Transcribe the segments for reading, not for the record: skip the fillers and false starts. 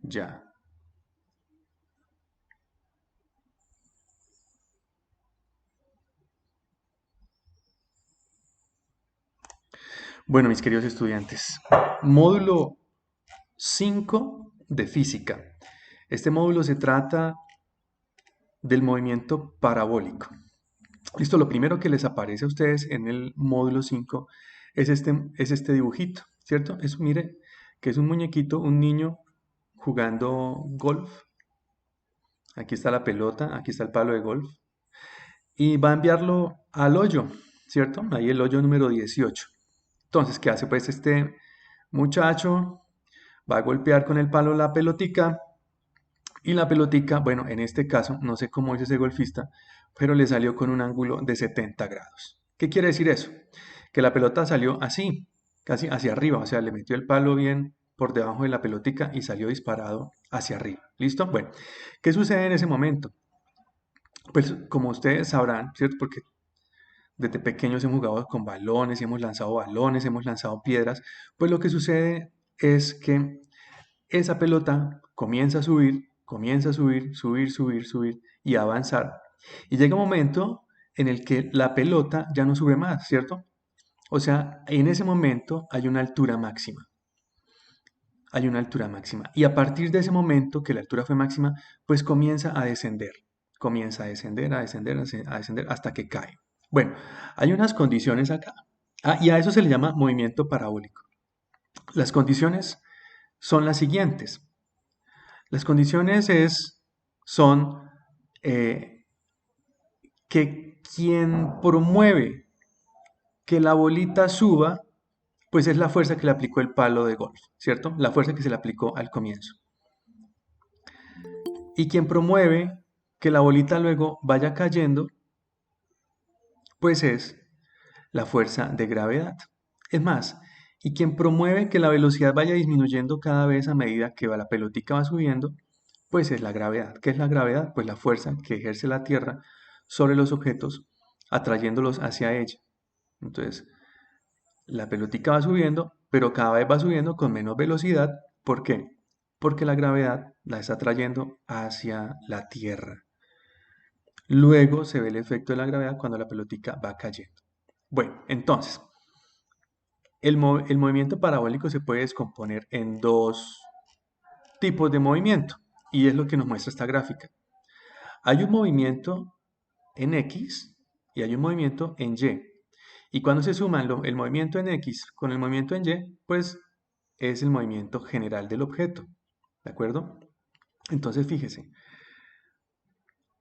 Ya. Bueno, mis queridos estudiantes, módulo 5 de física. Este módulo se trata del movimiento parabólico. Listo, lo primero que les aparece a ustedes en el módulo 5 es este dibujito, ¿cierto? Mire, que es un muñequito, un niño jugando golf. Aquí está la pelota, aquí está el palo de golf. Y va a enviarlo al hoyo, ¿cierto? Ahí el hoyo número 18. Entonces, ¿qué hace? Pues este muchacho va a golpear con el palo la pelotica y la pelotica, bueno, en este caso, no sé cómo es ese golfista, pero le salió con un ángulo de 70 grados. ¿Qué quiere decir eso? Que la pelota salió así, casi hacia arriba, o sea, le metió el palo bien por debajo de la pelotica y salió disparado hacia arriba. ¿Listo? Bueno, ¿qué sucede en ese momento? Pues como ustedes sabrán, ¿cierto? Porque desde pequeños hemos jugado con balones, hemos lanzado piedras, pues lo que sucede es que esa pelota comienza a subir, subir y avanzar. Y llega un momento en el que la pelota ya no sube más, ¿cierto? O sea, en ese momento hay una altura máxima. Hay una altura máxima. Y a partir de ese momento que la altura fue máxima, pues comienza a descender. Comienza a descender, a descender, a descender hasta que cae. Bueno, hay unas condiciones acá. Ah, y a eso se le llama movimiento parabólico. Las condiciones son las siguientes. Las condiciones son eh, que quien promueve que la bolita suba, pues es la fuerza que le aplicó el palo de golf, ¿cierto? La fuerza que se le aplicó al comienzo. Y quien promueve que la bolita luego vaya cayendo, pues es la fuerza de gravedad. Es más, y quien promueve que la velocidad vaya disminuyendo cada vez a medida que la pelotica va subiendo, pues es la gravedad. ¿Qué es la gravedad? Pues la fuerza que ejerce la Tierra sobre los objetos, atrayéndolos hacia ella. Entonces, la pelotica va subiendo, pero cada vez va subiendo con menos velocidad. ¿Por qué? Porque la gravedad la está trayendo hacia la Tierra. Luego se ve el efecto de la gravedad cuando la pelotica va cayendo. Bueno, entonces, el movimiento parabólico se puede descomponer en dos tipos de movimiento, y es lo que nos muestra esta gráfica. Hay un movimiento en X y hay un movimiento en Y. Y cuando se suman el movimiento en X con el movimiento en Y, pues es el movimiento general del objeto. ¿De acuerdo? Entonces fíjese,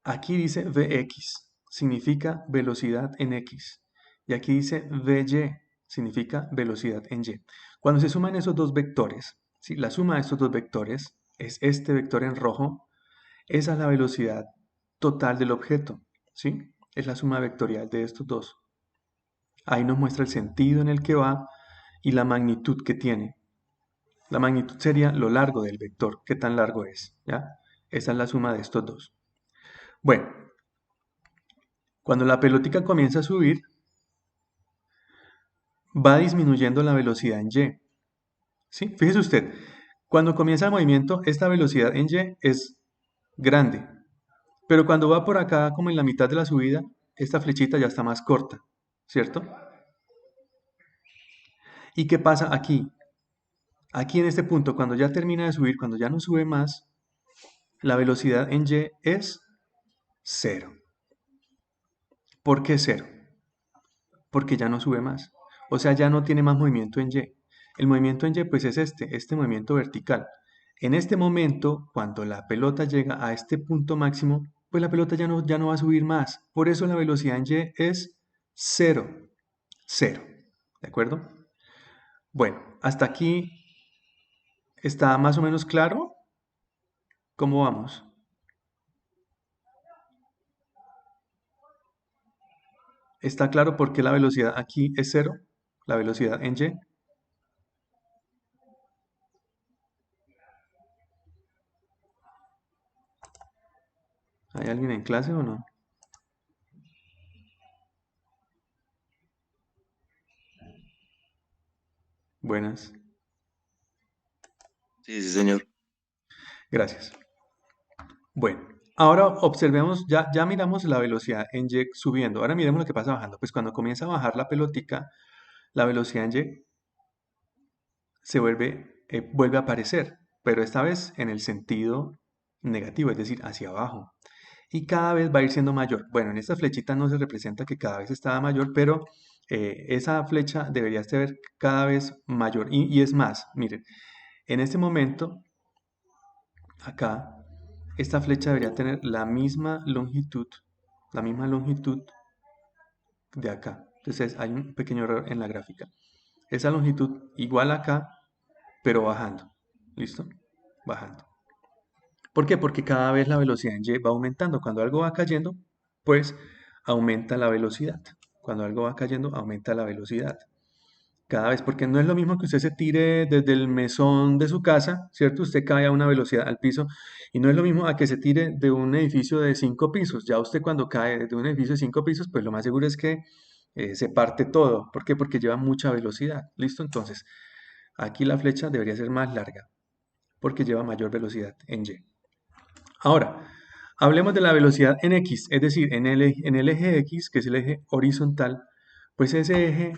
aquí dice Vx, significa velocidad en X. Y aquí dice Vy, significa velocidad en Y. Cuando se suman esos dos vectores, ¿sí? La suma de estos dos vectores es este vector en rojo. Esa es la velocidad total del objeto, ¿sí? Es la suma vectorial de estos dos. Ahí nos muestra el sentido en el que va y la magnitud que tiene. La magnitud sería lo largo del vector, qué tan largo es, ¿ya? Esa es la suma de estos dos. Bueno, cuando la pelotica comienza a subir, va disminuyendo la velocidad en y. ¿Sí? Fíjese usted, cuando comienza el movimiento, esta velocidad en y es grande, pero cuando va por acá, como en la mitad de la subida, esta flechita ya está más corta, ¿cierto? ¿Y qué pasa aquí? Aquí en este punto, cuando ya termina de subir, cuando ya no sube más, la velocidad en y es cero. ¿Por qué cero? Porque ya no sube más. O sea, ya no tiene más movimiento en y. El movimiento en y pues es este movimiento vertical. En este momento, cuando la pelota llega a este punto máximo, pues la pelota ya no va a subir más. Por eso la velocidad en y es cero. Cero. ¿De acuerdo? Bueno, hasta aquí está más o menos claro cómo vamos. ¿Está claro por qué la velocidad aquí es cero? La velocidad en y. ¿Hay alguien en clase o no? Buenas. Sí, sí, señor. Gracias. Bueno, ahora observemos, ya miramos la velocidad en Y subiendo. Ahora miremos lo que pasa bajando. Pues cuando comienza a bajar la pelotica, la velocidad en Y vuelve a aparecer, pero esta vez en el sentido negativo, es decir, hacia abajo. Y cada vez va a ir siendo mayor. Bueno, en esta flechita no se representa que cada vez estaba mayor, pero esa flecha debería ser cada vez mayor. Y es más, miren, en este momento, acá, esta flecha debería tener la misma longitud de acá. Entonces hay un pequeño error en la gráfica. Esa longitud igual acá, pero bajando. ¿Listo? Bajando. ¿Por qué? Porque cada vez la velocidad en Y va aumentando. Cuando algo va cayendo, pues aumenta la velocidad. Cuando algo va cayendo, aumenta la velocidad. Cada vez, porque no es lo mismo que usted se tire desde el mesón de su casa, ¿cierto? Usted cae a una velocidad al piso y no es lo mismo a que se tire de un edificio de 5 pisos. Ya usted cuando cae de un edificio de 5 pisos, pues lo más seguro es que se parte todo. ¿Por qué? Porque lleva mucha velocidad. ¿Listo? Entonces, aquí la flecha debería ser más larga porque lleva mayor velocidad en Y. Ahora, hablemos de la velocidad en X, es decir, en el eje X, que es el eje horizontal, pues ese eje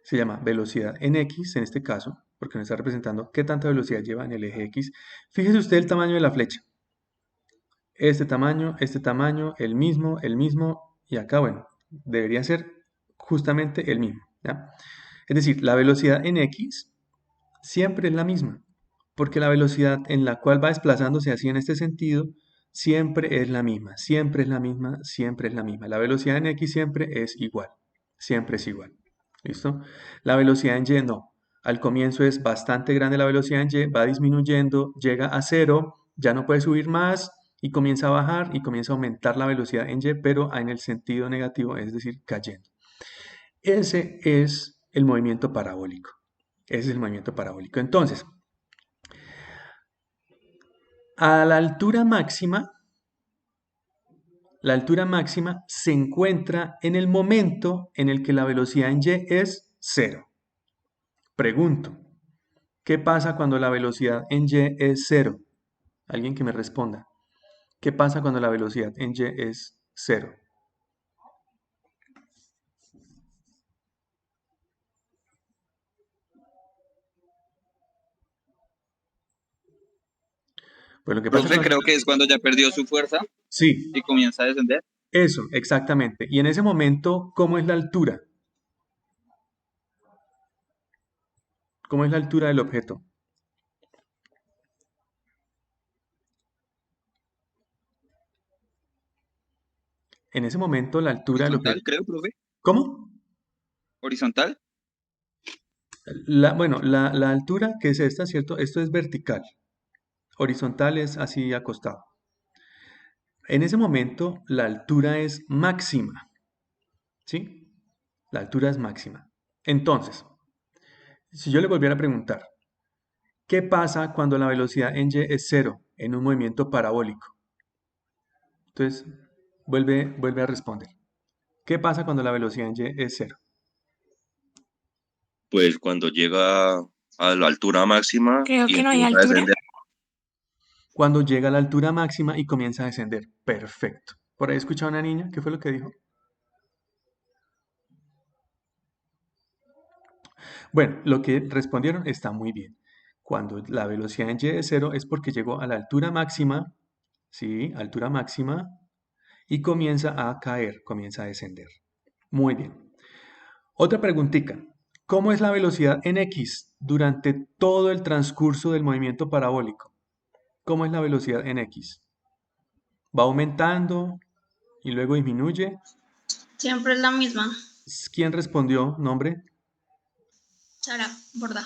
se llama velocidad en X, en este caso, porque nos está representando qué tanta velocidad lleva en el eje X. Fíjese usted el tamaño de la flecha. Este tamaño, el mismo, y acá, bueno, debería ser justamente el mismo, ¿ya? Es decir, la velocidad en X siempre es la misma, porque la velocidad en la cual va desplazándose así en este sentido siempre es la misma, siempre es la misma, siempre es la misma. La velocidad en X siempre es igual, siempre es igual. ¿Listo? La velocidad en Y no. Al comienzo es bastante grande la velocidad en Y, va disminuyendo, llega a cero, ya no puede subir más y comienza a bajar y comienza a aumentar la velocidad en Y, pero en el sentido negativo, es decir, cayendo. Ese es el movimiento parabólico. Ese es el movimiento parabólico. Entonces, a la altura máxima se encuentra en el momento en el que la velocidad en Y es cero. Pregunto, ¿qué pasa cuando la velocidad en Y es cero? Alguien que me responda. ¿Qué pasa cuando la velocidad en Y es cero? Pues lo que pasa Profe, cuando... creo que es cuando ya perdió su fuerza Sí, y comienza a descender. eso, exactamente. Y en ese momento, ¿cómo es la altura? ¿Cómo es la altura del objeto? En ese momento, la altura del Horizontal, objeto... creo, profe. ¿Cómo? Horizontal. Bueno, la altura que es esta, ¿cierto? Esto es vertical. Horizontal es así acostado. En ese momento, la altura es máxima, ¿sí? La altura es máxima. Entonces, si yo le volviera a preguntar, ¿qué pasa cuando la velocidad en Y es cero en un movimiento parabólico? Entonces, vuelve a responder. ¿Qué pasa cuando la velocidad en Y es cero? Pues cuando llega a la altura máxima Creo y que no hay empieza a altura. descender. Cuando llega a la altura máxima y comienza a descender. Perfecto. Por ahí escuché a una niña, ¿qué fue lo que dijo? Bueno, lo que respondieron está muy bien. Cuando la velocidad en Y es cero es porque llegó a la altura máxima, ¿sí? Altura máxima, y comienza a caer, comienza a descender. Muy bien. Otra preguntita. ¿Cómo es la velocidad en X durante todo el transcurso del movimiento parabólico? ¿Cómo es la velocidad en X? ¿Va aumentando y luego disminuye? Siempre es la misma. ¿Quién respondió? ¿Nombre? Sara, borda.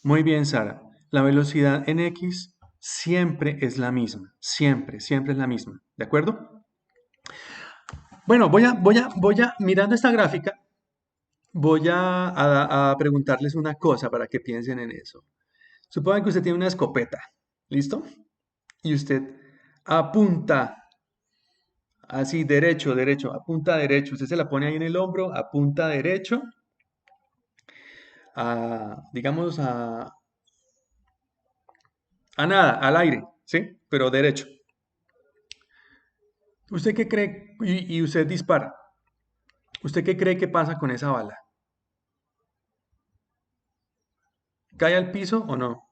Muy bien, Sara. La velocidad en X siempre es la misma. Siempre, siempre es la misma. ¿De acuerdo? Bueno, mirando esta gráfica, voy a preguntarles una cosa para que piensen en eso. Supongan que usted tiene una escopeta, ¿listo? Y usted apunta así, derecho, derecho, apunta derecho. Usted se la pone ahí en el hombro, apunta derecho, digamos, A nada, al aire, ¿sí? Pero derecho. ¿Usted qué cree? Y usted dispara. ¿Usted qué cree que pasa con esa bala? ¿Cae al piso o no?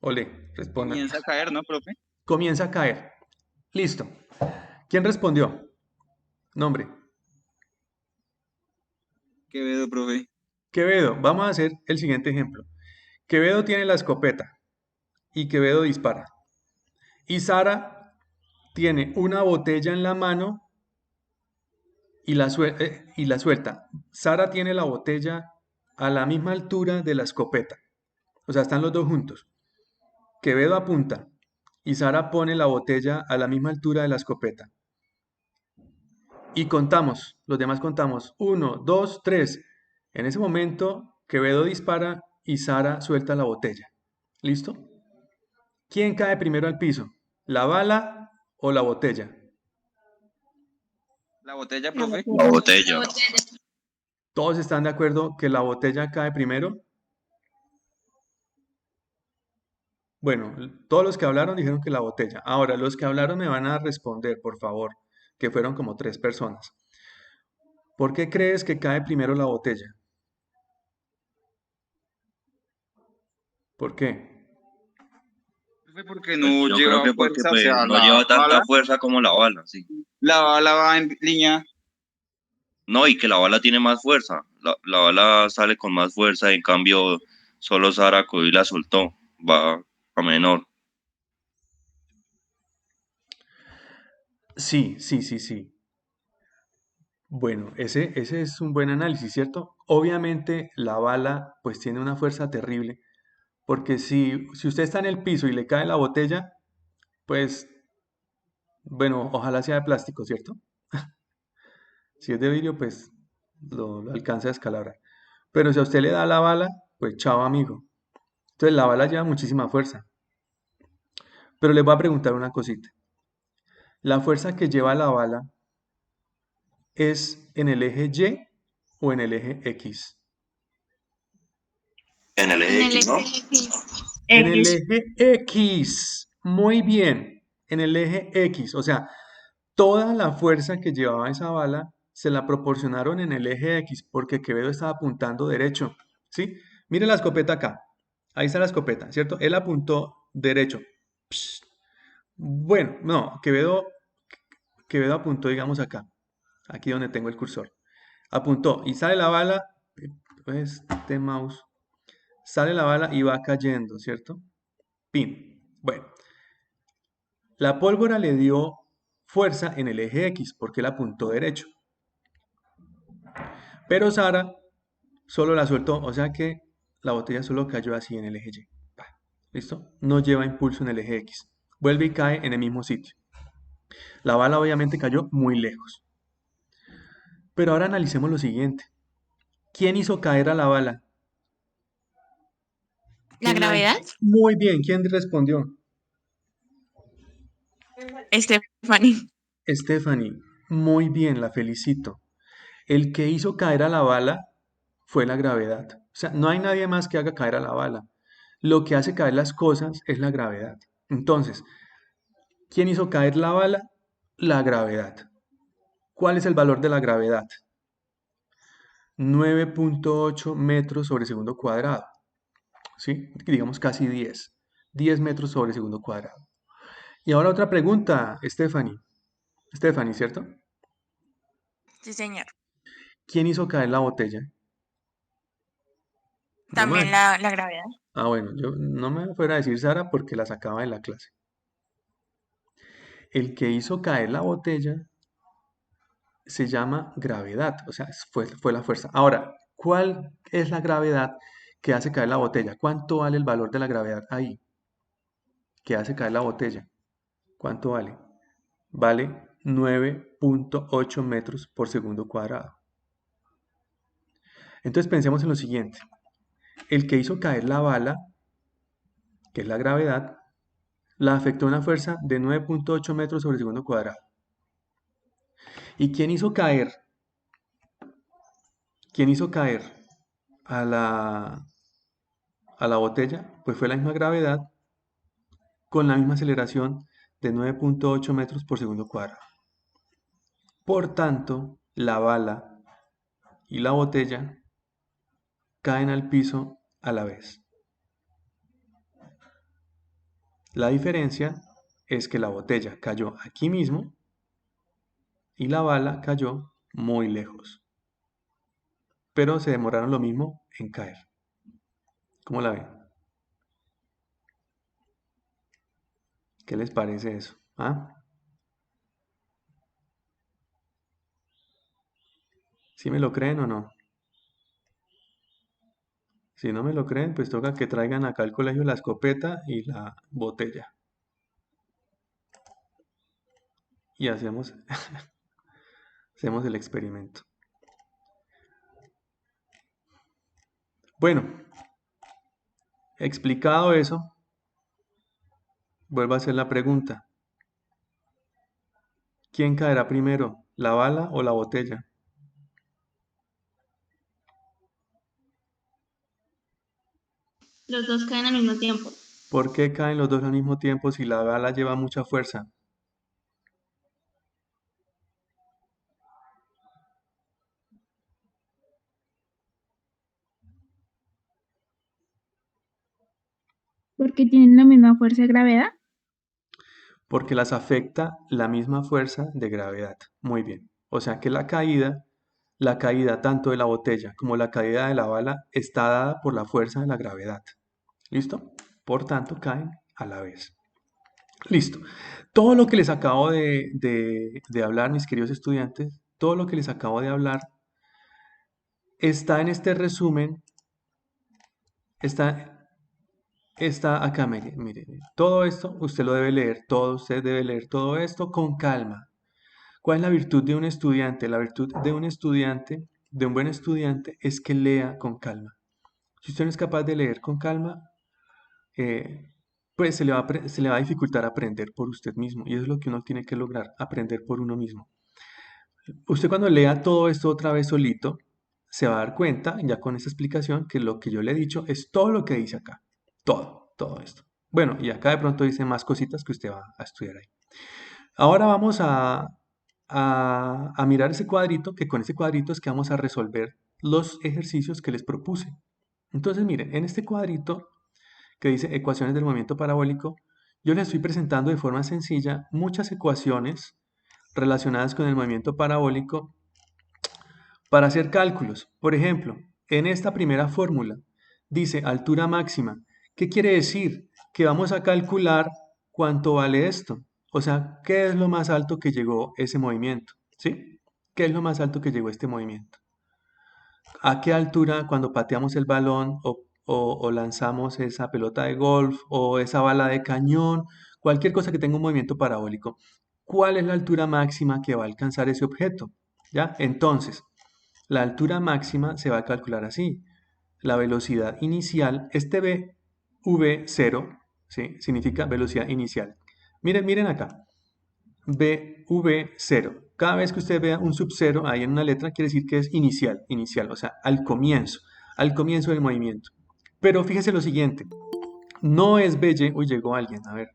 Ole, responda. Comienza a caer, ¿no, profe? Comienza a caer. Listo. ¿Quién respondió? Nombre. Quevedo, profe. Quevedo. Vamos a hacer el siguiente ejemplo. Quevedo tiene la escopeta y Quevedo dispara. Y Sara tiene una botella en la mano y la suelta. Sara tiene la botella a la misma altura de la escopeta. O sea, están los dos juntos. Quevedo apunta y Sara pone la botella a la misma altura de la escopeta. Y contamos, los demás contamos. 1, 2, 3. En ese momento, Quevedo dispara y Sara suelta la botella. ¿Listo? ¿Quién cae primero al piso? ¿La bala o la botella? La botella, La profe. La botella. botella. La botella. ¿Todos están de acuerdo que la botella cae primero? Bueno, todos los que hablaron dijeron que la botella. Ahora, los que hablaron me van a responder, por favor, que fueron como 3 personas. ¿Por qué crees que cae primero la botella? ¿Por qué? Profe, porque Pues no yo creo lleva que porque fuerza, o pues, sea, no la lleva tanta bala, fuerza como la bala, sí. la bala va en línea. No, y que la bala tiene más fuerza. La bala sale con más fuerza, en cambio, solo Sara cogió y la soltó. Va a menor. Sí, sí, sí, sí. Bueno, ese es un buen análisis, ¿cierto? Obviamente la bala pues tiene una fuerza terrible, porque si usted está en el piso y le cae la botella, pues bueno, ojalá sea de plástico, ¿cierto? Si es de vidrio, pues lo alcanza a escalabrar. Pero si a usted le da la bala, pues chao amigo. Entonces la bala lleva muchísima fuerza. Pero les voy a preguntar una cosita. ¿La fuerza que lleva la bala es en el eje Y o en el eje X? En el En el X, ¿no? X. En el X. eje X. Muy bien. En el eje X. O sea, toda la fuerza que llevaba esa bala se la proporcionaron en el eje X porque Quevedo estaba apuntando derecho. ¿Sí? Mire la escopeta acá. Ahí está la escopeta, ¿cierto? Él apuntó derecho. Pss. Bueno, no, Quevedo apuntó, digamos, acá. Aquí donde tengo el cursor. Apuntó y sale la bala. Este mouse. Sale la bala y va cayendo, ¿cierto? Pin. Bueno, la pólvora le dio fuerza en el eje X porque él apuntó derecho. Pero Sara solo la soltó, o sea que la botella solo cayó así en el eje Y. ¿Listo? No lleva impulso en el eje X. Vuelve y cae en el mismo sitio. La bala obviamente cayó muy lejos. Pero ahora analicemos lo siguiente. ¿Quién hizo caer a la bala? ¿La ¿Quién la hizo? gravedad? Muy bien, ¿quién respondió? Stephanie. Stephanie. Muy bien, la felicito. El que hizo caer a la bala fue la gravedad. O sea, no hay nadie más que haga caer a la bala. Lo que hace caer las cosas es la gravedad. Entonces, ¿quién hizo caer la bala? La gravedad. ¿Cuál es el valor de la gravedad? 9.8 metros sobre segundo cuadrado. ¿Sí? Digamos casi 10. 10 metros sobre segundo cuadrado. Y ahora otra pregunta, Stephanie. Stephanie, ¿cierto? Sí, señor. ¿Quién hizo caer la botella? No me... También la gravedad. Ah, bueno, yo no me fuera a decir Sara porque la sacaba de la clase. El que hizo caer la botella se llama gravedad, o sea, fue la fuerza. Ahora, ¿cuál es la gravedad que hace caer la botella? ¿Cuánto vale el valor de la gravedad ahí? Que hace caer la botella. ¿Cuánto vale? Vale 9.8 metros por segundo cuadrado. Entonces pensemos en lo siguiente. El que hizo caer la bala, que es la gravedad, la afectó una fuerza de 9.8 metros sobre segundo cuadrado. ¿Y quién hizo caer ¿Quién hizo caer a la botella? Pues fue la misma gravedad con la misma aceleración de 9.8 metros por segundo cuadrado. Por tanto, la bala y la botella caen al piso a la vez. La diferencia es que la botella cayó aquí mismo y la bala cayó muy lejos. Pero se demoraron lo mismo en caer. ¿Cómo la ven? ¿Qué les parece eso? ¿Ah? ¿Sí me lo creen o no? Si no me lo creen, pues toca que traigan acá al colegio la escopeta y la botella. Y hacemos el experimento. Bueno, explicado eso, vuelvo a hacer la pregunta. ¿Quién caerá primero, la bala o la botella? Los dos caen al mismo tiempo. ¿Por qué caen los dos al mismo tiempo si la bala lleva mucha fuerza? Porque tienen la misma fuerza de gravedad. Porque las afecta la misma fuerza de gravedad. Muy bien. O sea que la caída tanto de la botella como la caída de la bala está dada por la fuerza de la gravedad. ¿Listo? Por tanto, caen a la vez. Listo. Todo lo que les acabo de hablar, mis queridos estudiantes, todo lo que les acabo de hablar está en este resumen, está acá, mire. Todo esto usted lo debe leer, usted debe leer todo esto con calma. ¿Cuál es la virtud de un estudiante? La virtud de un estudiante, de un buen estudiante, es que lea con calma. Si usted no es capaz de leer con calma, pues se le va a dificultar aprender por usted mismo. Y eso es lo que uno tiene que lograr, aprender por uno mismo. Usted cuando lea todo esto otra vez solito, se va a dar cuenta, ya con esta explicación, que lo que yo le he dicho es todo lo que dice acá. Todo esto. Bueno, y acá de pronto dice más cositas que usted va a estudiar ahí. Ahora vamos a mirar ese cuadrito, que con ese cuadrito es que vamos a resolver los ejercicios que les propuse. Entonces, miren, en este cuadrito que dice ecuaciones del movimiento parabólico, yo les estoy presentando de forma sencilla muchas ecuaciones relacionadas con el movimiento parabólico para hacer cálculos. Por ejemplo, en esta primera fórmula dice altura máxima. ¿Qué quiere decir? Que vamos a calcular cuánto vale esto. O sea, ¿qué es lo más alto que llegó ese movimiento? ¿Sí? ¿Qué es lo más alto que llegó este movimiento? ¿A qué altura cuando pateamos el balón o lanzamos esa pelota de golf o esa bala de cañón? Cualquier cosa que tenga un movimiento parabólico. ¿Cuál es la altura máxima que va a alcanzar ese objeto? ¿Ya? Entonces, la altura máxima se va a calcular así. La velocidad inicial, este v0, ¿sí? Significa velocidad inicial. Miren acá. VV0. Cada vez que usted vea un sub-0 ahí en una letra, quiere decir que es inicial, o sea, al comienzo del movimiento. Pero fíjese lo siguiente, no es BY, uy, llegó alguien, a ver,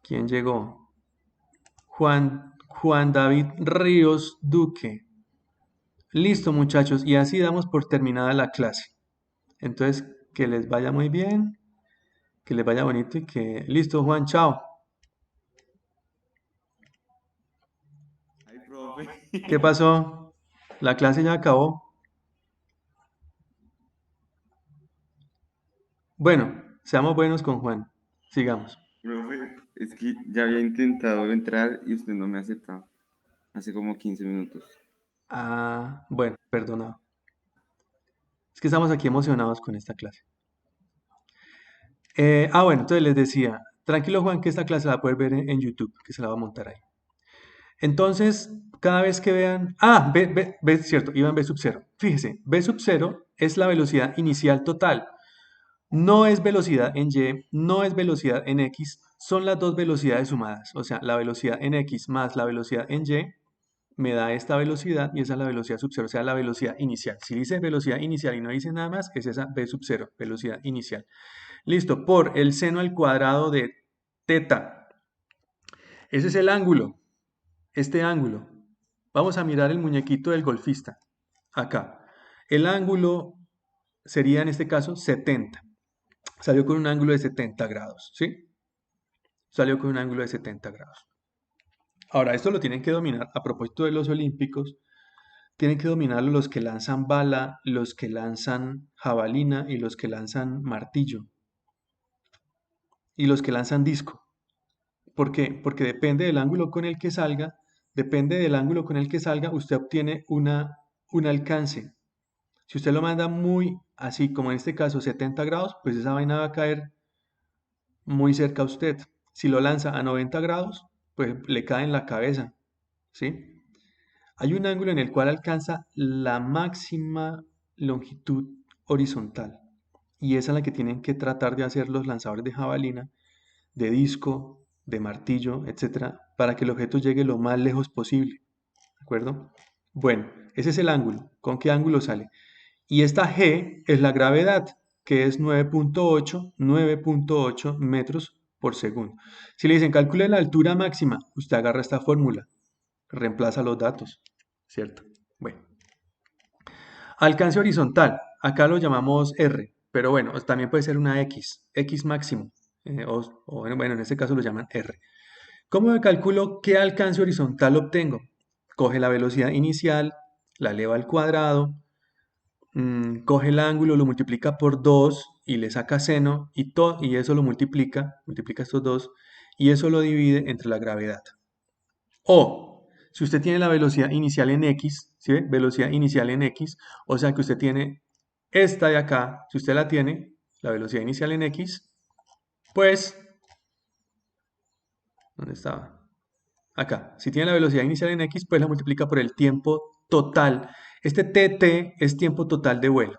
¿quién llegó? Juan David Ríos Duque. Listo, muchachos, y así damos por terminada la clase. Entonces, que les vaya muy bien, que les vaya bonito y que... Listo, Juan, chao. Ay, profe. ¿Qué pasó? La clase ya acabó. Bueno, seamos buenos con Juan. Sigamos. Profe, es que ya había intentado entrar y usted no me ha aceptado. Hace como 15 minutos. Ah, bueno, perdonado. Es que estamos aquí emocionados con esta clase. Bueno, entonces les decía, tranquilo Juan, que esta clase la va a poder ver en YouTube, que se la va a montar ahí. Entonces, cada vez que vean... cierto, iba en B sub 0. Fíjese, B sub 0 es la velocidad inicial total. No es velocidad en Y, no es velocidad en X, son las dos velocidades sumadas. O sea, la velocidad en X más la velocidad en Y me da esta velocidad y esa es la velocidad sub 0, o sea, la velocidad inicial. Si dice velocidad inicial y no dice nada más, es esa v sub 0, velocidad inicial. Listo, por el seno al cuadrado de teta. Ese es el ángulo, este ángulo. Vamos a mirar el muñequito del golfista, acá. El ángulo sería en este caso 70. Salió con un ángulo de 70 grados, ¿sí? Salió con un ángulo de 70 grados. Ahora, esto lo tienen que dominar, a propósito de los olímpicos, tienen que dominarlo los que lanzan bala, los que lanzan jabalina y los que lanzan martillo. Y los que lanzan disco. ¿Por qué? Porque depende del ángulo con el que salga, usted obtiene un alcance. Si usted lo manda muy así, como en este caso 70 grados, pues esa vaina va a caer muy cerca a usted. Si lo lanza a 90 grados, pues le cae en la cabeza, ¿sí? Hay un ángulo en el cual alcanza la máxima longitud horizontal y esa es la que tienen que tratar de hacer los lanzadores de jabalina, de disco, de martillo, etcétera, para que el objeto llegue lo más lejos posible, ¿de acuerdo? Bueno, ese es el ángulo. ¿Con qué ángulo sale? Y esta G es la gravedad, que es 9.8 metros por segundo. Si le dicen calcule la altura máxima, usted agarra esta fórmula, reemplaza los datos, ¿cierto? Bueno. Alcance horizontal, acá lo llamamos R, pero bueno, también puede ser una X máximo, bueno, en este caso lo llaman R. ¿Cómo me calculo qué alcance horizontal obtengo? Coge la velocidad inicial, la eleva al cuadrado, coge el ángulo, lo multiplica por 2 y le saca seno y eso lo multiplica estos dos y eso lo divide entre la gravedad. O, si usted tiene la velocidad inicial en X, ¿sí ve? Velocidad inicial en X, o sea que usted tiene esta de acá, si usted la tiene, la velocidad inicial en X, pues, ¿dónde estaba? Acá, si tiene la velocidad inicial en X, pues la multiplica por el tiempo total. Este TT es tiempo total de vuelo.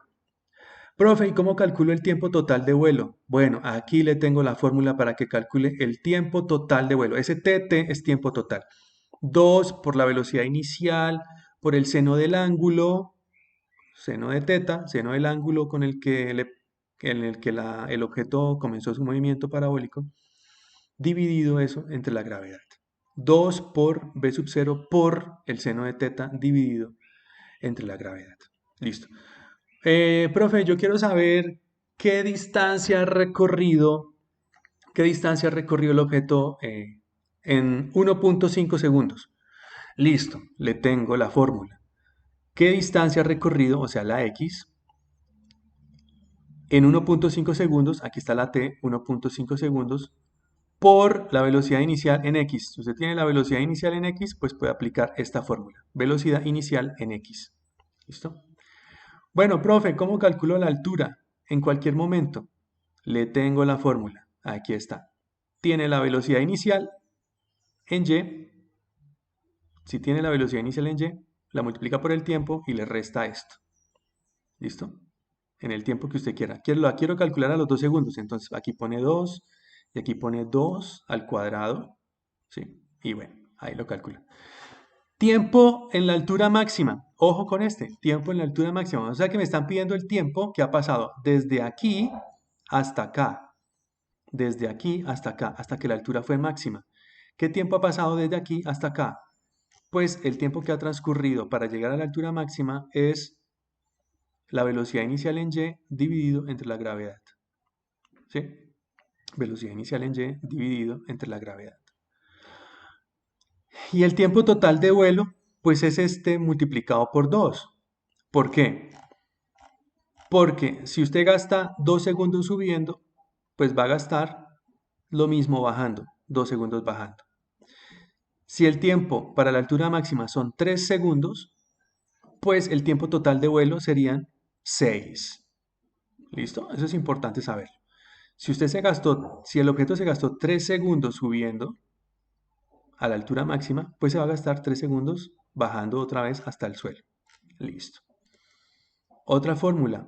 Profe, ¿y cómo calculo el tiempo total de vuelo? Bueno, aquí le tengo la fórmula para que calcule el tiempo total de vuelo. Ese TT es tiempo total. 2 por la velocidad inicial, por el seno del ángulo, seno de teta, seno del ángulo con el que, el objeto comenzó su movimiento parabólico, dividido eso entre la gravedad. 2 por v sub 0 por el seno de teta dividido entre la gravedad. Listo. Profe, yo quiero saber qué distancia ha recorrido el objeto en 1.5 segundos. Listo, le tengo la fórmula. ¿Qué distancia ha recorrido, o sea, la X, en 1.5 segundos? Aquí está la T, 1.5 segundos, por la velocidad inicial en X. Si usted tiene la velocidad inicial en X, pues puede aplicar esta fórmula. Velocidad inicial en X. ¿Listo? Bueno, profe, ¿cómo calculo la altura? En cualquier momento. Le tengo la fórmula. Aquí está. Tiene la velocidad inicial en Y. Si tiene la velocidad inicial en Y, la multiplica por el tiempo y le resta esto. ¿Listo? En el tiempo que usted quiera. La quiero calcular a los 2 segundos. Entonces aquí pone 2 y aquí pone 2 al cuadrado. ¿Sí? Y bueno, ahí lo calcula. Tiempo en la altura máxima. Ojo con este. Tiempo en la altura máxima. O sea que me están pidiendo el tiempo que ha pasado desde aquí hasta acá. Desde aquí hasta acá, hasta que la altura fue máxima. ¿Qué tiempo ha pasado desde aquí hasta acá? Pues el tiempo que ha transcurrido para llegar a la altura máxima es la velocidad inicial en Y dividido entre la gravedad. ¿Sí? Velocidad inicial en Y dividido entre la gravedad. Y el tiempo total de vuelo, pues es este multiplicado por 2. ¿Por qué? Porque si usted gasta 2 segundos subiendo, pues va a gastar lo mismo bajando, 2 segundos bajando. Si el tiempo para la altura máxima son 3 segundos, pues el tiempo total de vuelo serían 6. ¿Listo? Eso es importante saberlo. Si el objeto se gastó 3 segundos subiendo a la altura máxima, pues se va a gastar 3 segundos bajando otra vez hasta el suelo. Listo. Otra fórmula.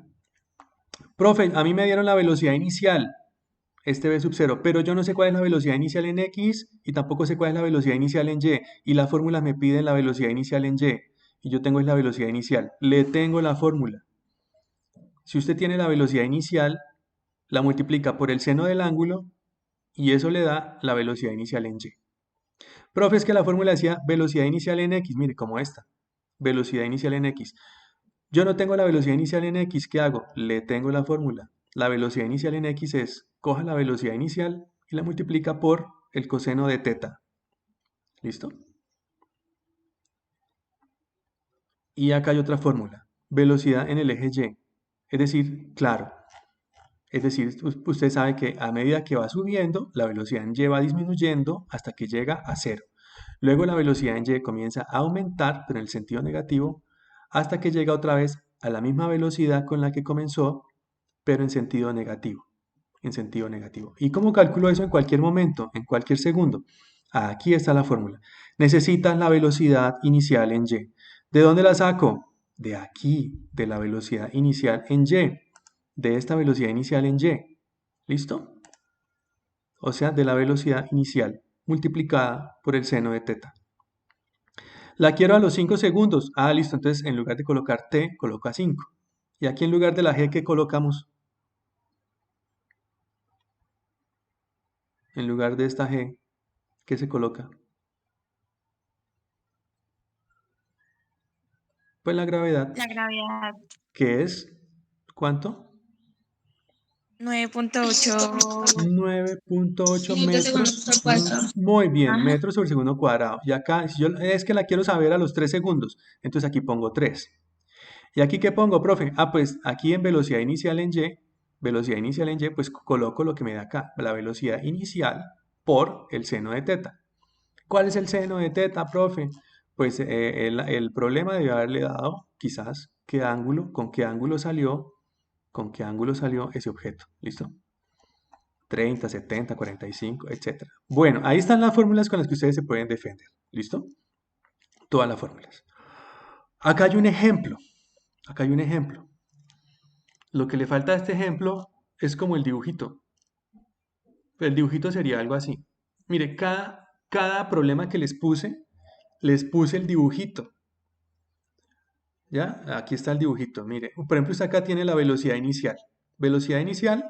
Profe, a mí me dieron la velocidad inicial. este v sub 0, pero yo no sé cuál es la velocidad inicial en x y tampoco sé cuál es la velocidad inicial en y, y la fórmula me pide la velocidad inicial en y yo tengo es la velocidad inicial. Le tengo la fórmula. Si usted tiene la velocidad inicial, la multiplica por el seno del ángulo y eso le da la velocidad inicial en y. Profe, es que la fórmula decía velocidad inicial en x, mire, como esta, velocidad inicial en x. Yo no tengo la velocidad inicial en x, ¿qué hago? Le tengo la fórmula. La velocidad inicial en x es, coja la velocidad inicial y la multiplica por el coseno de teta. ¿Listo? Y acá hay otra fórmula, velocidad en el eje y. Es decir, claro, es decir, usted sabe que a medida que va subiendo, la velocidad en y va disminuyendo hasta que llega a 0. Luego la velocidad en y comienza a aumentar, pero en el sentido negativo, hasta que llega otra vez a la misma velocidad con la que comenzó, pero en sentido negativo. En sentido negativo. ¿Y cómo calculo eso en cualquier momento, en cualquier segundo? Aquí está la fórmula. Necesitas la velocidad inicial en y. ¿De dónde la saco? De aquí, de la velocidad inicial en y. De esta velocidad inicial en y. ¿Listo? O sea, de la velocidad inicial multiplicada por el seno de teta. La quiero a los 5 segundos. Ah, listo. Entonces, en lugar de colocar t, coloca 5. Y aquí en lugar de la g, ¿qué colocamos? En lugar de esta g, ¿qué se coloca? Pues la gravedad, La gravedad, que es, ¿cuánto? 9.8. 9.8 Minutos segundos metros. por cuarto. Muy bien, Ajá. metros sobre segundo cuadrado. Y acá, si yo es que la quiero saber a los 3 segundos, entonces aquí pongo 3. ¿Y aquí qué pongo, profe? Ah, pues aquí en velocidad inicial en y, pues coloco lo que me da acá, la velocidad inicial por el seno de teta. ¿Cuál es el seno de teta, profe? Pues el problema debe haberle dado, quizás, con qué ángulo salió ese objeto. ¿Listo? 30, 70, 45, etc. Bueno, ahí están las fórmulas con las que ustedes se pueden defender. ¿Listo? Todas las fórmulas. Acá hay un ejemplo. Acá hay un ejemplo. Lo que le falta a este ejemplo es como el dibujito. El dibujito sería algo así. Mire, cada problema que les puse el dibujito. ¿Ya? Aquí está el dibujito. Mire, por ejemplo, usted acá tiene la velocidad inicial. Velocidad inicial,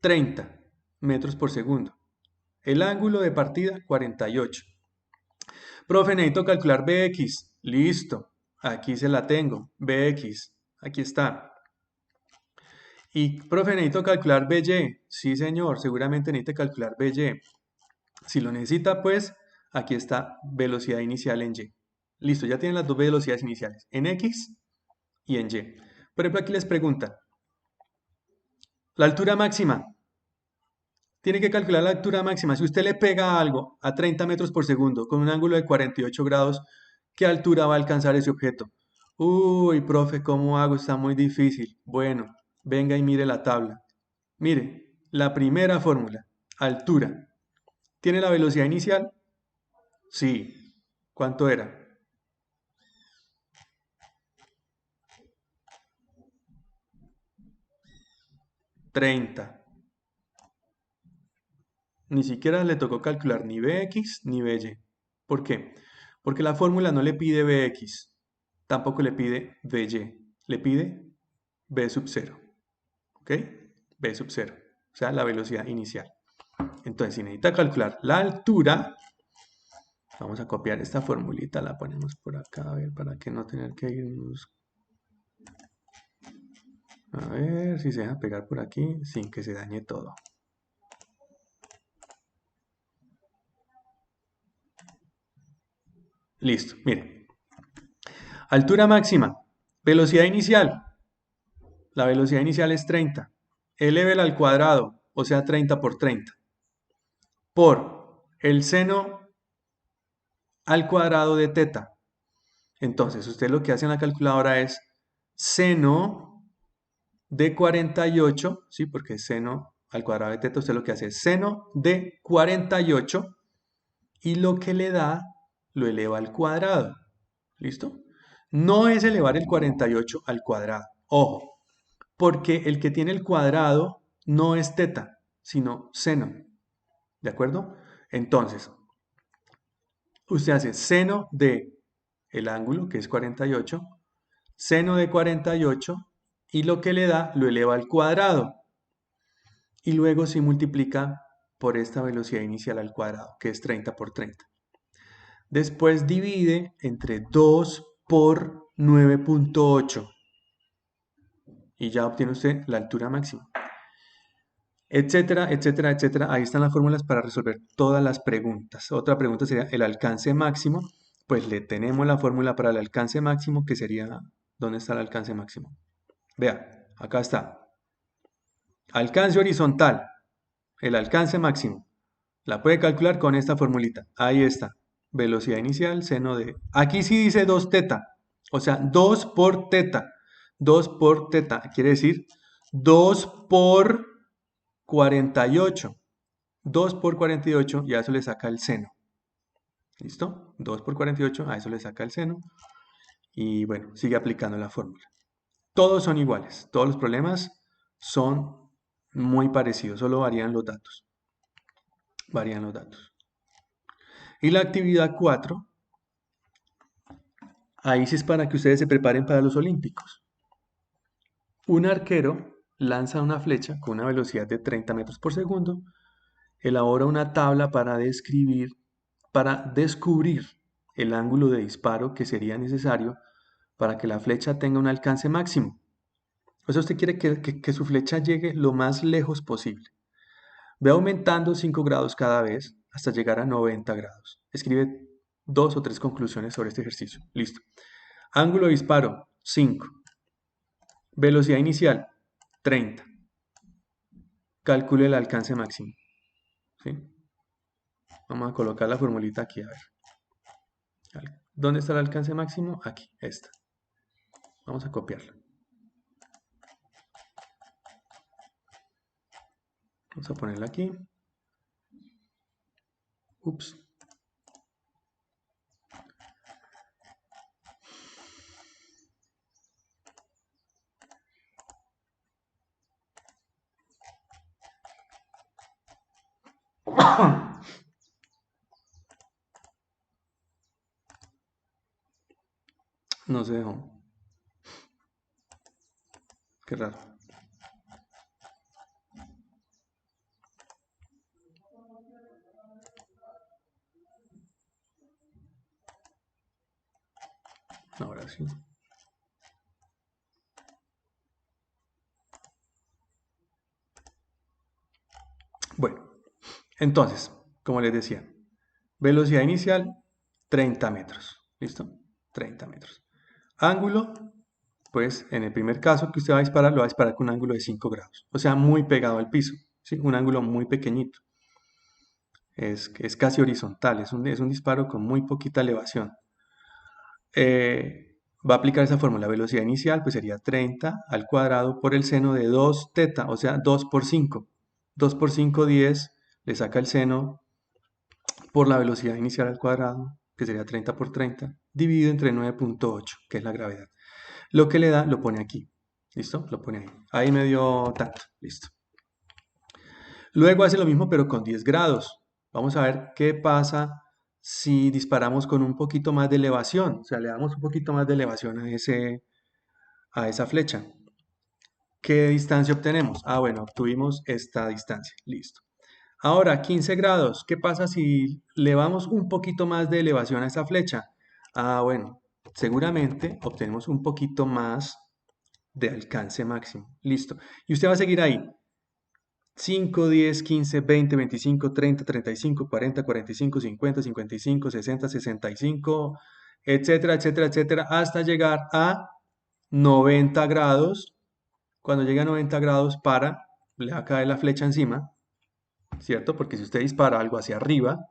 30 metros por segundo. El ángulo de partida, 48. Profe, necesito calcular Bx. Listo. Aquí se la tengo. Bx. Aquí está. Y, profe, necesito calcular By. Sí, señor. Seguramente necesita calcular By. Si lo necesita, pues, aquí está velocidad inicial en Y. Listo, ya tienen las dos velocidades iniciales, en X y en Y. Por ejemplo, aquí les preguntan, la altura máxima. Tiene que calcular la altura máxima. Si usted le pega algo a 30 metros por segundo con un ángulo de 48 grados, ¿qué altura va a alcanzar ese objeto? Uy, profe, ¿cómo hago? Está muy difícil. Bueno, venga y mire la tabla. Mire, la primera fórmula, altura. ¿Tiene la velocidad inicial? Sí. ¿Cuánto era? 30. Ni siquiera le tocó calcular ni Bx ni By. ¿Por qué? Porque la fórmula no le pide Bx, tampoco le pide By, le pide B sub 0. ¿Ok? B sub 0, o sea, la velocidad inicial. Entonces, si necesita calcular la altura, vamos a copiar esta formulita, la ponemos por acá, a ver, para que no tener que irnos. A ver si se deja pegar por aquí sin que se dañe todo. Listo, mire. Altura máxima, velocidad inicial. La velocidad inicial es 30. Elévela al cuadrado, o sea 30 por 30. Por el seno al cuadrado de teta. Entonces, usted lo que hace en la calculadora es seno de 48, ¿sí? Porque seno al cuadrado de teta, usted lo que hace es seno de 48 y lo que le da lo eleva al cuadrado. ¿Listo? No es elevar el 48 al cuadrado. Ojo, porque el que tiene el cuadrado no es teta, sino seno. ¿De acuerdo? Entonces, usted hace seno de el ángulo, que es 48, seno de 48, y lo que le da lo eleva al cuadrado. Y luego se multiplica por esta velocidad inicial al cuadrado, que es 30 por 30. Después divide entre 2 por 9.8. Y ya obtiene usted la altura máxima. Etcétera, etcétera, etcétera. Ahí están las fórmulas para resolver todas las preguntas. Otra pregunta sería el alcance máximo. Pues le tenemos la fórmula para el alcance máximo, que sería, ¿dónde está el alcance máximo? Vea, acá está. Alcance horizontal, el alcance máximo. La puede calcular con esta formulita. Ahí está. Velocidad inicial, seno de... Aquí sí dice 2 teta. O sea, 2 por teta. 2 por teta. Quiere decir 2 por 48. 2 por 48 y a eso le saca el seno. ¿Listo? 2 por 48, a eso le saca el seno. Y bueno, sigue aplicando la fórmula. Todos son iguales. Todos los problemas son muy parecidos. Solo varían los datos. Varían los datos. Y la actividad 4, ahí sí es para que ustedes se preparen para los Olímpicos. Un arquero lanza una flecha con una velocidad de 30 metros por segundo, elabora una tabla para descubrir el ángulo de disparo que sería necesario para que la flecha tenga un alcance máximo. O sea, usted quiere que su flecha llegue lo más lejos posible. Ve aumentando 5 grados cada vez hasta llegar a 90 grados. Escribe 2 o 3 conclusiones sobre este ejercicio. Listo. Ángulo de disparo, 5. Velocidad inicial, 30. Calcule el alcance máximo. ¿Sí? Vamos a colocar la formulita aquí, a ver. ¿Dónde está el alcance máximo? Aquí, esta. Vamos a copiarla. Vamos a ponerla aquí. Ups. No se dejó. Qué raro. Ahora sí. Bueno, entonces, como les decía, velocidad inicial, 30 metros. ¿Listo? 30 metros. Ángulo, pues en el primer caso que usted va a disparar, lo va a disparar con un ángulo de 5 grados. O sea, muy pegado al piso. ¿Sí? Un ángulo muy pequeñito. Es casi horizontal. Es un disparo con muy poquita elevación. Va a aplicar esa fórmula. Velocidad inicial, pues sería 30 al cuadrado por el seno de 2 teta. O sea, 2 por 5. 2 por 5, 10. Le saca el seno por la velocidad inicial al cuadrado, que sería 30 por 30, dividido entre 9.8, que es la gravedad. Lo que le da, lo pone aquí. ¿Listo? Lo pone ahí. Ahí me dio tanto. Listo. Luego hace lo mismo, pero con 10 grados. Vamos a ver qué pasa si disparamos con un poquito más de elevación. O sea, le damos un poquito más de elevación a esa flecha. ¿Qué distancia obtenemos? Ah, bueno, obtuvimos esta distancia. Listo. Ahora, 15 grados. ¿Qué pasa si le damos un poquito más de elevación a esta flecha? Ah, bueno, seguramente obtenemos un poquito más de alcance máximo. Listo. Y usted va a seguir ahí. 5, 10, 15, 20, 25, 30, 35, 40, 45, 50, 55, 60, 65, etcétera, etcétera, etcétera, hasta llegar a 90 grados. Cuando llegue a 90 grados, le va a caer la flecha encima, ¿cierto? Porque si usted dispara algo hacia arriba,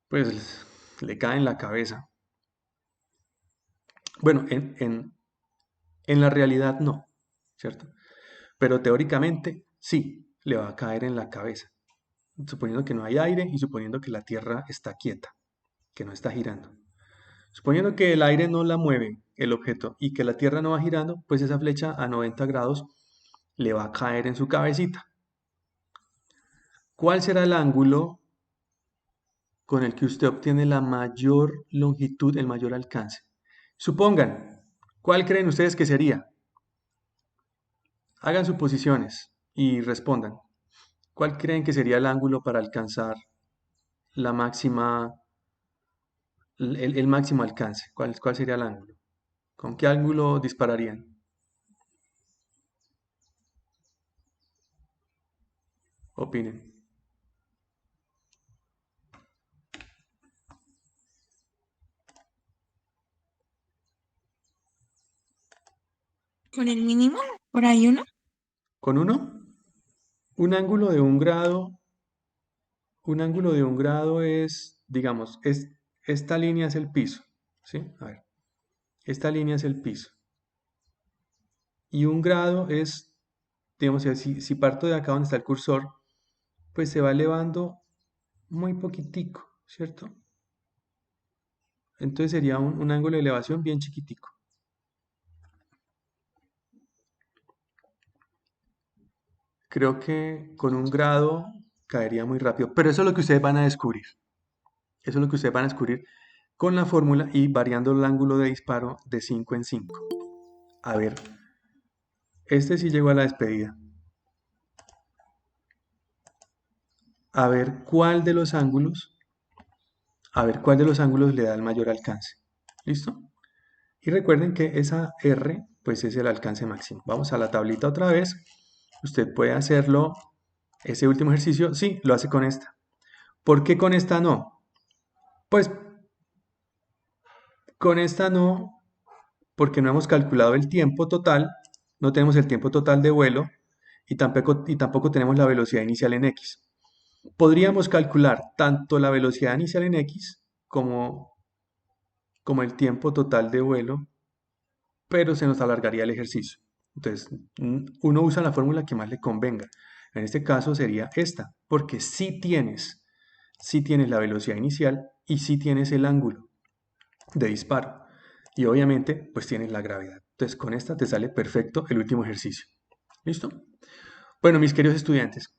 pues le cae en la cabeza. Bueno, en la realidad no, ¿cierto? Pero teóricamente sí, le va a caer en la cabeza, suponiendo que no hay aire y suponiendo que la Tierra está quieta, que no está girando. Suponiendo que el aire no la mueve, el objeto, y que la Tierra no va girando, pues esa flecha a 90 grados le va a caer en su cabecita. ¿Cuál será el ángulo con el que usted obtiene la mayor longitud, el mayor alcance? Supongan, ¿cuál creen ustedes que sería? Hagan suposiciones y respondan. ¿Cuál creen que sería el ángulo para alcanzar la máxima, el máximo alcance? ¿Cuál sería el ángulo? ¿Con qué ángulo dispararían? Opinen. ¿Con el mínimo? ¿Por ahí uno? ¿Con uno? Un ángulo de un grado, un ángulo de un grado es, digamos, esta línea es el piso, ¿sí? A ver, esta línea es el piso. Y un grado es, digamos, si parto de acá donde está el cursor, pues se va elevando muy poquitico, ¿cierto? Entonces sería un ángulo de elevación bien chiquitico. Creo que con un grado caería muy rápido, pero eso es lo que ustedes van a descubrir. Eso es lo que ustedes van a descubrir con la fórmula y variando el ángulo de disparo de 5 en 5. A ver, este sí llegó a la despedida. A ver cuál de los ángulos, le da el mayor alcance. ¿Listo? Y recuerden que esa R, pues es el alcance máximo. Vamos a la tablita otra vez. Usted puede hacerlo, ese último ejercicio, sí, lo hace con esta. ¿Por qué con esta no? Pues con esta no, porque no hemos calculado el tiempo total, no tenemos el tiempo total de vuelo y tampoco tenemos la velocidad inicial en X. Podríamos calcular tanto la velocidad inicial en X como el tiempo total de vuelo, pero se nos alargaría el ejercicio. Entonces, uno usa la fórmula que más le convenga. En este caso sería esta, porque sí tienes la velocidad inicial y sí tienes el ángulo de disparo. Y obviamente, pues tienes la gravedad. Entonces, con esta te sale perfecto el último ejercicio. ¿Listo? Bueno, mis queridos estudiantes,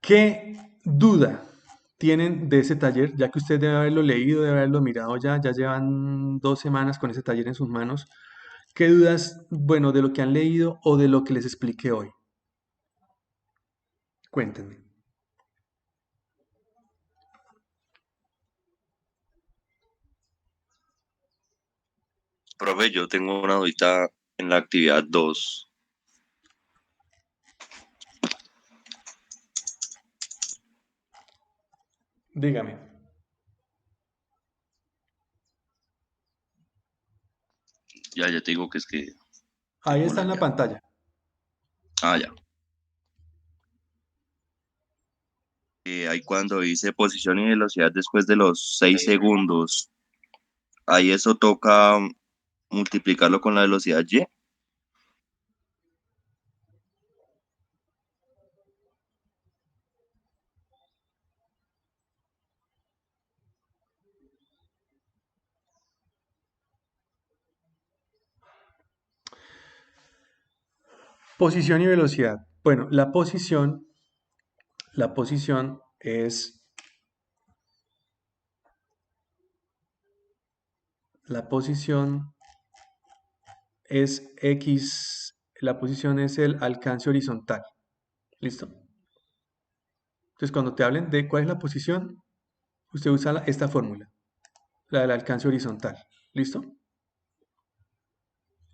¿qué duda tienen de ese taller? Ya que usted debe haberlo leído, debe haberlo mirado ya llevan 2 semanas con ese taller en sus manos. ¿Qué dudas, bueno, de lo que han leído o de lo que les expliqué hoy? Cuéntenme. Profe, yo tengo una dudita en la actividad 2. Dígame. Ya te digo que es que Ahí tengo está en la ya. pantalla. Ya. Ahí cuando dice posición y velocidad después de los 6 segundos, ahí eso toca multiplicarlo con la velocidad y. Posición y velocidad. Bueno, la posición es X, la posición es el alcance horizontal. ¿Listo? Entonces, cuando te hablen de cuál es la posición, usted usa esta fórmula, la del alcance horizontal. ¿Listo?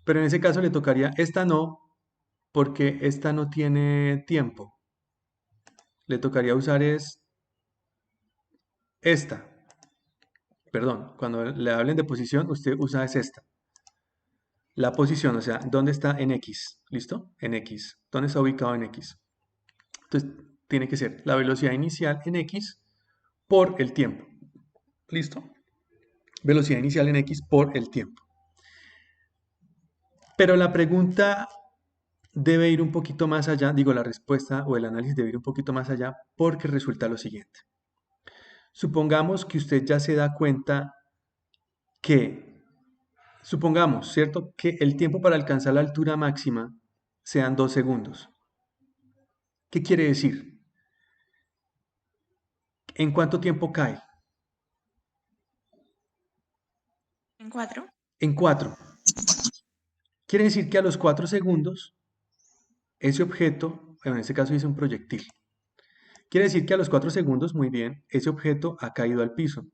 Pero en ese caso le tocaría esta no, porque esta no tiene tiempo. Le tocaría usar esta. Perdón, cuando le hablen de posición, usted usa esta. La posición, o sea, ¿dónde está en X? ¿Listo? En X. ¿Dónde está ubicado en X? Entonces, tiene que ser la velocidad inicial en X por el tiempo. ¿Listo? Velocidad inicial en X por el tiempo. Pero la pregunta debe ir un poquito más allá, digo, la respuesta o el análisis debe ir un poquito más allá porque resulta lo siguiente. Supongamos que usted ya se da cuenta que, supongamos, ¿cierto? Que el tiempo para alcanzar la altura máxima sean 2 segundos. ¿Qué quiere decir? ¿En cuánto tiempo cae? En 4. En 4. Quiere decir que a los 4 segundos, ese objeto, en este caso dice un proyectil, quiere decir que a los 4 segundos, muy bien, ese objeto ha caído al piso.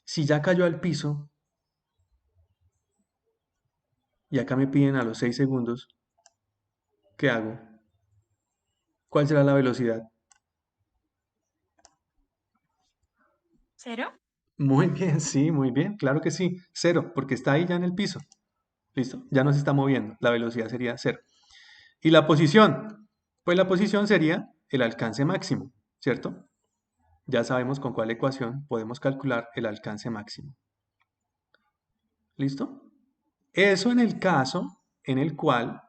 Si ya cayó al piso, y acá me piden a los 6 segundos, ¿qué hago? ¿Cuál será la velocidad? 0. Muy bien, sí, muy bien, claro que sí, 0, porque está ahí ya en el piso. ¿Listo? Ya no se está moviendo, la velocidad sería 0. ¿Y la posición? Pues la posición sería el alcance máximo, ¿cierto? Ya sabemos con cuál ecuación podemos calcular el alcance máximo. ¿Listo? Eso en el caso en el cual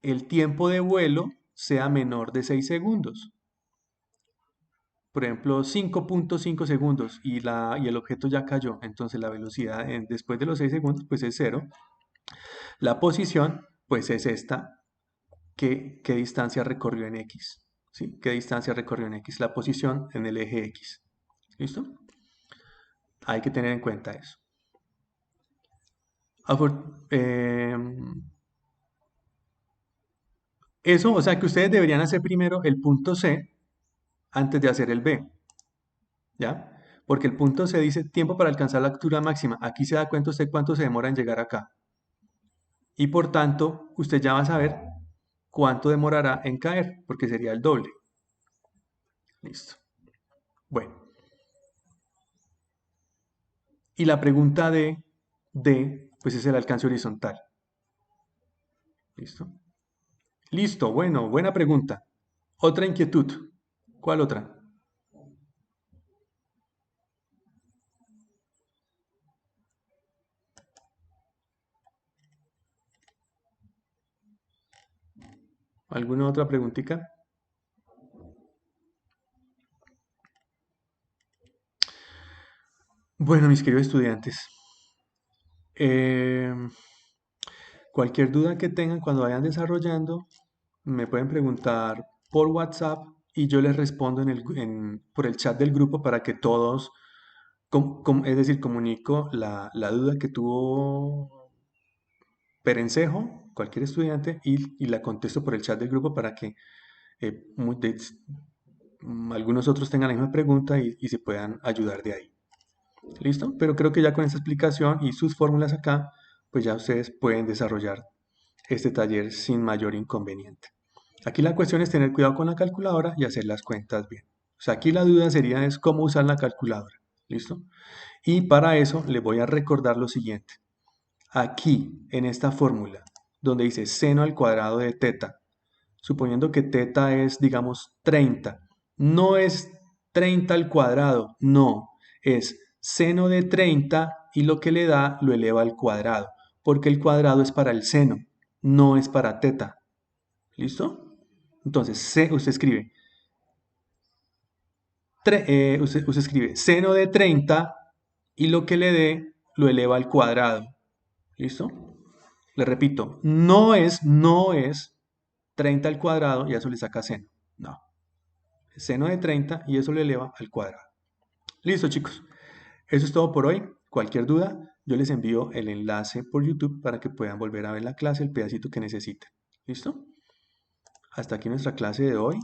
el tiempo de vuelo sea menor de 6 segundos. Por ejemplo, 5.5 segundos y el objeto ya cayó. Entonces la velocidad después de los 6 segundos pues es 0. La posición pues es esta. ¿Qué distancia recorrió en X? ¿Sí? ¿Qué distancia recorrió en X? La posición en el eje X. ¿Listo? Hay que tener en cuenta eso. Eso, o sea que ustedes deberían hacer primero el punto C antes de hacer el B. ¿Ya? Porque el punto C dice tiempo para alcanzar la altura máxima. Aquí se da cuenta usted cuánto se demora en llegar acá. Y por tanto, usted ya va a saber cuánto demorará en caer, porque sería el doble. Listo. Bueno. Y la pregunta D, pues es el alcance horizontal. ¿Listo? Listo, bueno, buena pregunta. Otra inquietud. ¿Cuál otra? ¿Alguna otra preguntita? Bueno, mis queridos estudiantes, cualquier duda que tengan cuando vayan desarrollando, me pueden preguntar por WhatsApp y yo les respondo por el chat del grupo para que todos, es decir, comunico la duda que tuvo Perencejo, cualquier estudiante, y la contesto por el chat del grupo para que eh, mu- de- algunos otros tengan la misma pregunta y se puedan ayudar de ahí. ¿Listo? Pero creo que ya con esta explicación y sus fórmulas acá, pues ya ustedes pueden desarrollar este taller sin mayor inconveniente. Aquí la cuestión es tener cuidado con la calculadora y hacer las cuentas bien. O sea, aquí la duda sería es cómo usar la calculadora. ¿Listo? Y para eso les voy a recordar lo siguiente. Aquí, en esta fórmula, donde dice seno al cuadrado de teta, suponiendo que teta es, digamos, 30, no es 30 al cuadrado, no, es seno de 30 y lo que le da lo eleva al cuadrado, porque el cuadrado es para el seno, no es para teta. ¿Listo? Entonces, usted escribe, usted escribe seno de 30 y lo que le dé lo eleva al cuadrado. ¿Listo? Le repito, no es 30 al cuadrado y a eso le saca seno. No. Seno de 30 y eso lo eleva al cuadrado. Listo, chicos. Eso es todo por hoy. Cualquier duda, yo les envío el enlace por YouTube para que puedan volver a ver la clase, el pedacito que necesiten. ¿Listo? Hasta aquí nuestra clase de hoy.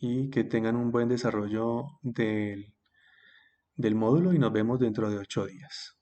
Y que tengan un buen desarrollo del módulo y nos vemos dentro de 8 días.